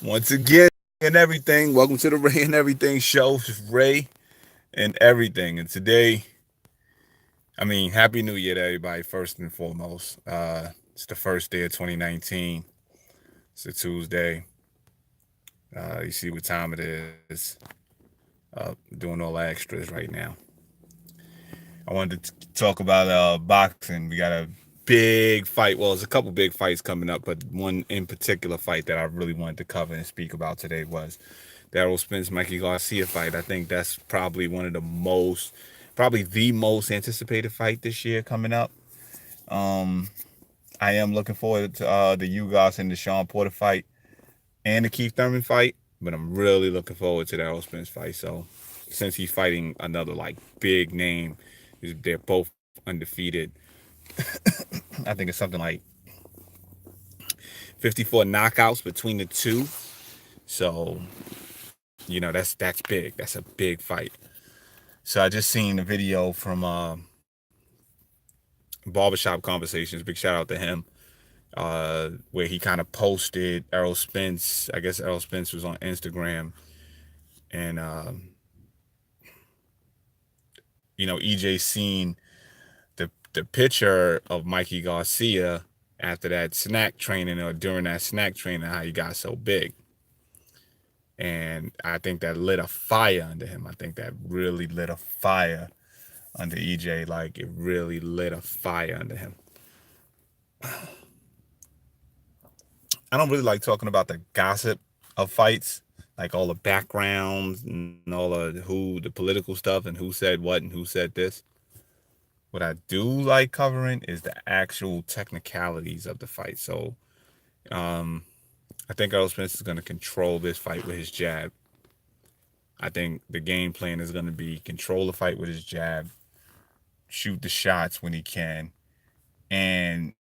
Once again, and everything. Welcome to the Ray and Everything show. It's Ray and Everything. And today, Happy New Year to everybody, first and foremost. It's the first day of 2019. It's a Tuesday. You see what time it is. Doing all the extras right now. I wanted to talk about boxing. We got a big fight. Well, there's a couple big fights coming up, but one in particular fight that I really wanted to cover and speak about today was the Errol Spence Mikey Garcia fight. I think that's probably one of the most, probably the most anticipated fight this year coming up. Um, I am looking forward to the Ugas and the Sean Porter fight and the Keith Thurman fight, but I'm really looking forward to the Errol Spence fight. So since he's fighting another like big name, they're both undefeated. I think it's something like 54 knockouts between the two. So that's big. That's a big fight. So I just seen a video from Barbershop Conversations. Big shout out to him. Where he kind of posted Errol Spence. I guess Errol Spence was on Instagram, and EJ seen the picture of Mikey Garcia after that snack training or during that snack training, how he got so big. And I think that lit a fire under him. I think that really lit a fire under EJ. Like it really lit a fire under him. I don't really like talking about the gossip of fights, like all the backgrounds and all the political stuff and who said what and who said this. What I do like covering is the actual technicalities of the fight. So I think Errol Spence is going to control this fight with his jab. I think the game plan is going to be control the fight with his jab, shoot the shots when he can, and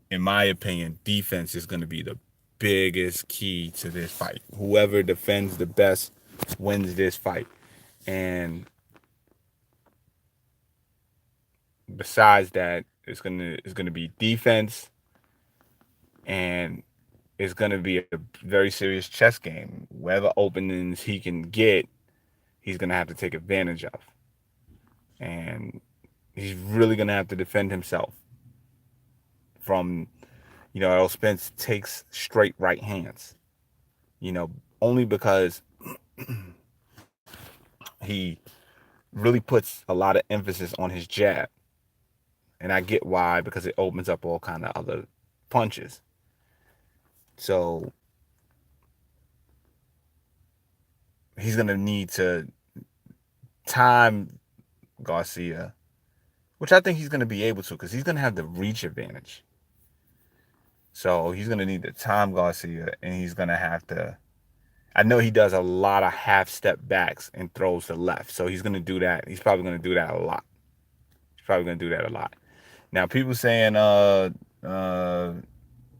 in my opinion, defense is going to be the biggest key to this fight. Whoever defends the best wins this fight. And besides that, it's gonna be defense, and it's gonna be a very serious chess game. Whatever openings he can get, he's gonna have to take advantage of, and he's really gonna have to defend himself from, Errol Spence takes straight right hands, only because he really puts a lot of emphasis on his jab. And I get why, because it opens up all kind of other punches. So he's gonna need to time Garcia, which I think he's gonna be able to, because he's gonna have the reach advantage. So he's gonna need to time Garcia, and he's gonna have to. I know he does a lot of half step backs and throws to left, so he's gonna do that. He's probably gonna do that a lot. He's probably gonna do that a lot. Now, people saying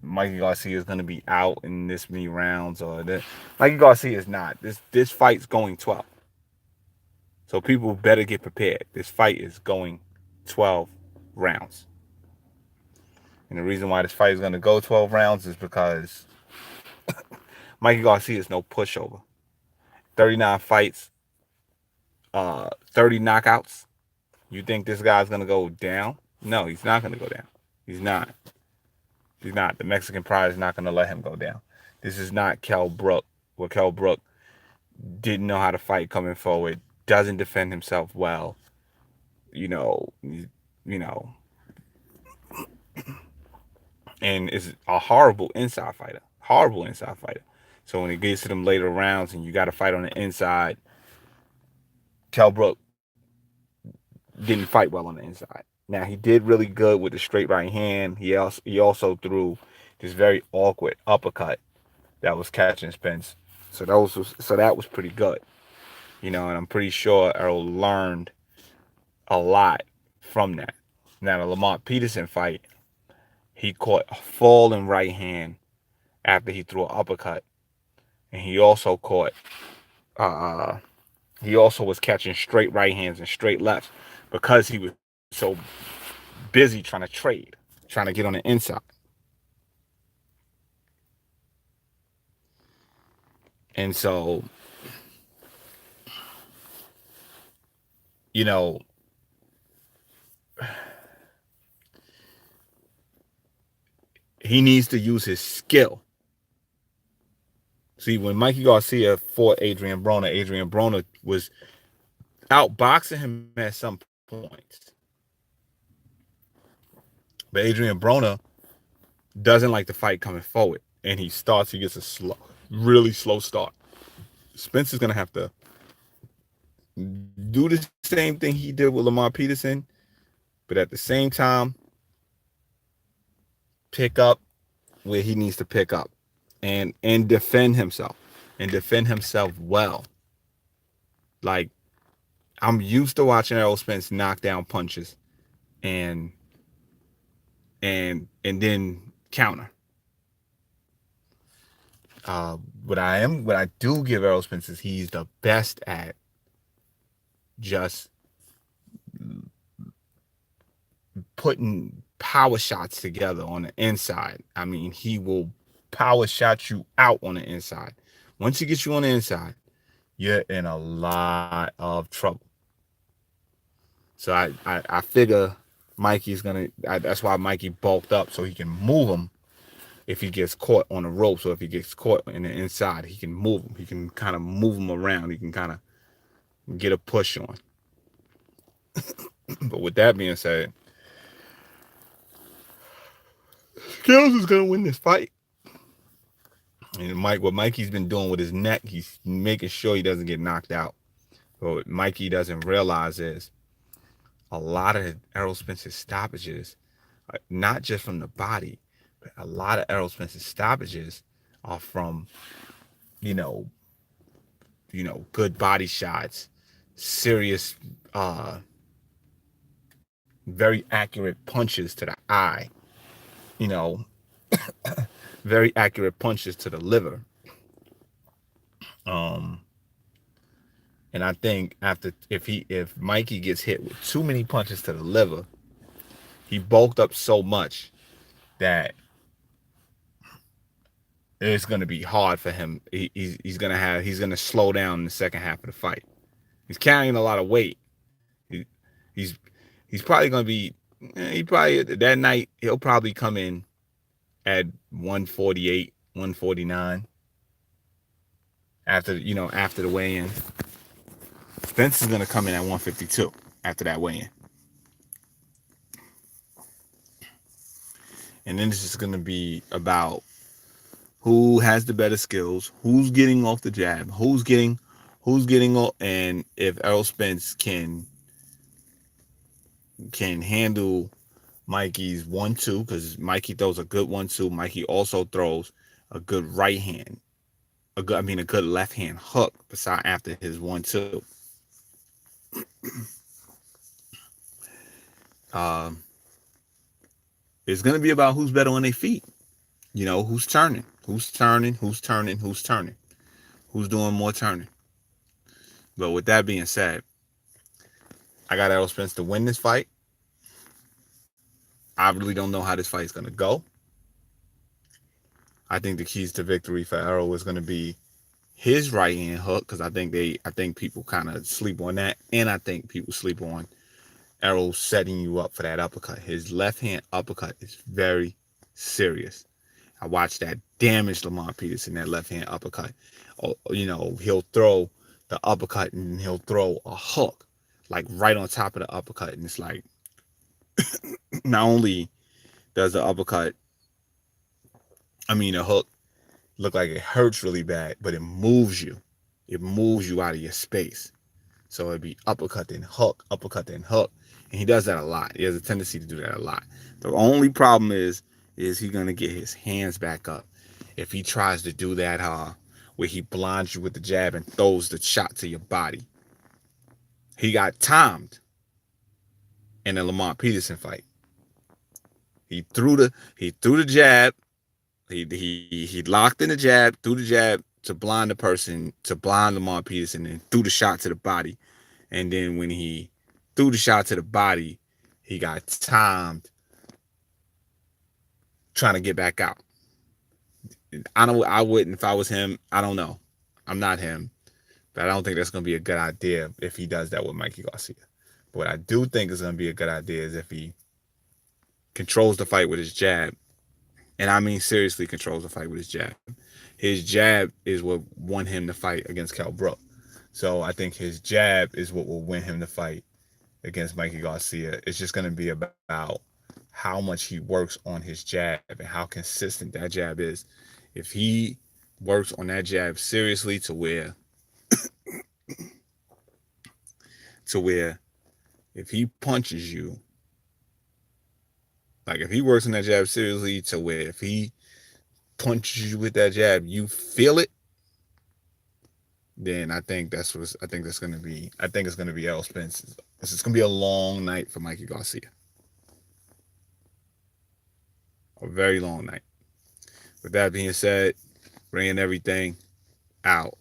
Mikey Garcia is going to be out in this many rounds, or that Mikey Garcia is not. This fight's going 12. So people better get prepared. This fight is going 12 rounds. And the reason why this fight is going to go 12 rounds is because Mikey Garcia is no pushover. 39 fights, 30 knockouts. You think this guy's going to go down? No, he's not going to go down. He's not. He's not. The Mexican Pride is not going to let him go down. This is not Kell Brook, where Kell Brook didn't know how to fight coming forward, doesn't defend himself well, you know, you know, and is a horrible inside fighter. Horrible inside fighter. So when it gets to them later rounds and you got to fight on the inside, Kell Brook didn't fight well on the inside. Now he did really good with the straight right hand. He also threw this very awkward uppercut that was catching Spence. So that was pretty good. And I'm pretty sure Errol learned a lot from that. Now the Lamont Peterson fight, he caught a falling right hand after he threw an uppercut, and uh, he also was catching straight right hands and straight lefts because he was so busy trying to trade, trying to get on the inside. And so, you know, he needs to use his skill. See, when Mikey Garcia fought Adrian Broner was outboxing him at some points. But Adrian Broner doesn't like the fight coming forward. And he gets a really slow start. Spencer's going to have to do the same thing he did with Lamar Peterson, but at the same time, pick up where he needs to pick up and defend himself well. Like, I'm used to watching Errol Spence knock down punches and then counter. What I do give Errol Spence is he's the best at just putting power shots together on the inside. I mean, he will power shot you out on the inside. Once he gets you on the inside, you're in a lot of trouble. So I figure Mikey's gonna. That's why Mikey bulked up so he can move him if he gets caught on the rope. So if he gets caught in the inside, he can move him. He can kind of move him around. He can kind of get a push on. But with that being said, Skills is gonna win this fight. And what Mikey's been doing with his neck, he's making sure he doesn't get knocked out. But what Mikey doesn't realize is a lot of Errol Spence's stoppages, not just from the body, but a lot of Errol Spence's stoppages are from, good body shots, serious, very accurate punches to the eye, very accurate punches to the liver. And I think if Mikey gets hit with too many punches to the liver, he bulked up so much that it's going to be hard for him. He's going to slow down in the second half of the fight. He's carrying a lot of weight. He's probably going to be. That night he'll probably come in at 148, 149 after the weigh-in. Spence is going to come in at 152 after that weigh-in. And then this is going to be about who has the better skills, who's getting off the jab, who's getting off, and if Errol Spence can handle Mikey's 1-2, because Mikey throws a good 1-2. Mikey also throws a good right hand, a good left hand hook beside after his 1-2. It's going to be about who's better on their feet. Who's turning, who's doing more turning. But with that being said, I got Errol Spence to win this fight. I really don't know how this fight is going to go. I think the keys to victory for Errol is going to be his right hand hook, because I think people kind of sleep on that, and I think people sleep on Errol setting you up for that uppercut. His left hand uppercut is very serious. I watched that damage Lamar Peterson, that left hand uppercut. He'll throw the uppercut and he'll throw a hook like right on top of the uppercut, and it's like not only does the hook look like it hurts really bad, but it moves you out of your space. So it'd be uppercut then hook, and he does that a lot. He has a tendency to do that a lot. The only problem is he's gonna get his hands back up if he tries to do that where he blinds you with the jab and throws the shot to your body. He got timed in the Lamar Peterson fight. He threw the jab. He locked in the jab, threw the jab to blind Lamar Peterson, and threw the shot to the body. And then when he threw the shot to the body, he got timed trying to get back out. I wouldn't if I was him. I don't know. I'm not him, but I don't think that's going to be a good idea if he does that with Mikey Garcia. But what I do think is going to be a good idea is if he controls the fight with his jab, and I mean seriously controls the fight with his jab. His jab is what won him the fight against Kell Brook. So I think his jab is what will win him the fight against Mikey Garcia. It's just going to be about how much he works on his jab and how consistent that jab is. If he works on that jab seriously to where if he punches you, like if he works on that jab seriously to where if he punches you with that jab, you feel it, then I think that's gonna be. I think it's gonna be Errol Spence. It's gonna be a long night for Mikey Garcia. A very long night. With that being said, Ray and Everything out.